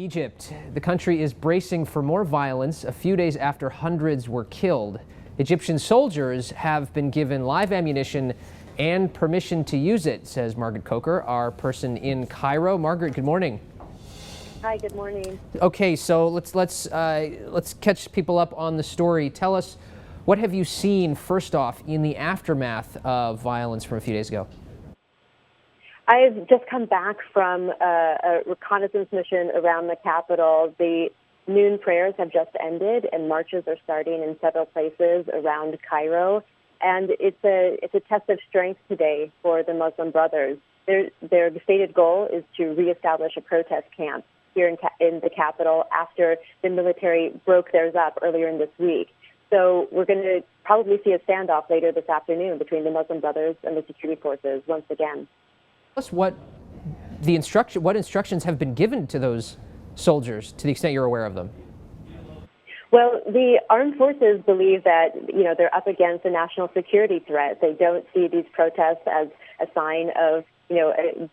Egypt. The country is bracing for more violence a few days after hundreds were killed. Egyptian soldiers have been given live ammunition and permission to use it, says Margaret Coker, our person in Cairo. Margaret, good morning. Hi, good morning. Okay, so let's catch people up on the story. Tell us, what have you seen first off in the aftermath of violence from a few days ago? I've just come back from a reconnaissance mission around the capital. The noon prayers have just ended, and marches are starting in several places around Cairo. And it's a test of strength today for the Muslim Brothers. Their stated goal is to reestablish a protest camp here in the capital after the military broke theirs up earlier in this week. So we're going to probably see a standoff later this afternoon between the Muslim Brothers and the security forces once again. Tell us what instructions have been given to those soldiers, to the extent you're aware of them. Well, the armed forces believe that, they're up against a national security threat. They don't see these protests as a sign of, a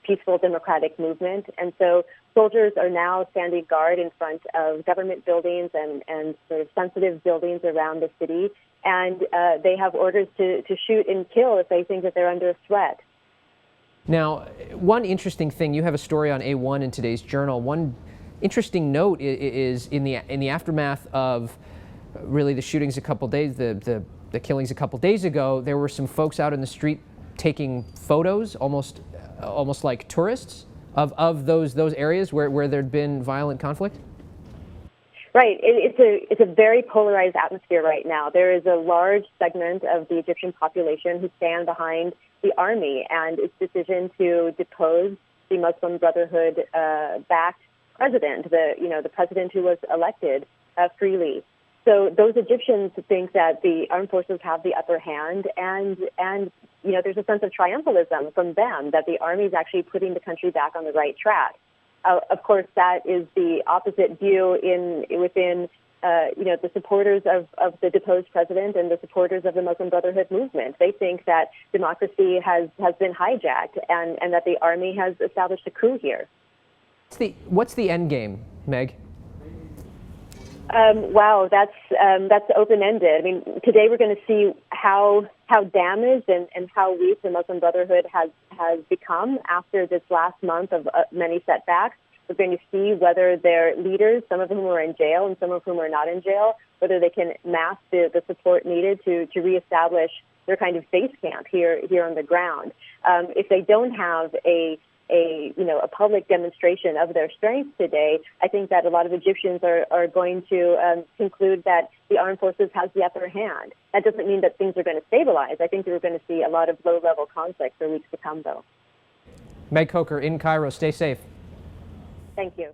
peaceful democratic movement. And so soldiers are now standing guard in front of government buildings and sort of sensitive buildings around the city. And they have orders to shoot and kill if they think that they're under a threat. Now, one interesting thing, you have a story on A1 in today's Journal. One interesting note is in the aftermath of really the shootings a couple days, the killings a couple days ago, there were some folks out in the street taking photos, almost like tourists, of those areas where there'd been violent conflict. Right. It's a very polarized atmosphere right now. There is a large segment of the Egyptian population who stand behind the army and its decision to depose the Muslim Brotherhood-backed president, the president who was elected freely. So those Egyptians think that the armed forces have the upper hand, and there's a sense of triumphalism from them that the army is actually putting the country back on the right track. Of course, that is the opposite view within the supporters of the deposed president and the supporters of the Muslim Brotherhood movement. They think that democracy has been hijacked and that the army has established a coup here. What's the end game, Meg? Wow, that's open-ended. I mean, today we're going to see how damaged and how weak the Muslim Brotherhood has become after this last month of many setbacks. We're going to see whether their leaders, some of whom are in jail and some of whom are not in jail, whether they can mass the support needed to reestablish their kind of base camp here on the ground. If they don't have a public demonstration of their strength today, I think that a lot of Egyptians are going to conclude that the armed forces has the upper hand. That doesn't mean that things are going to stabilize. I think that we're going to see a lot of low-level conflict for weeks to come, though. Meg Coker in Cairo. Stay safe. Thank you.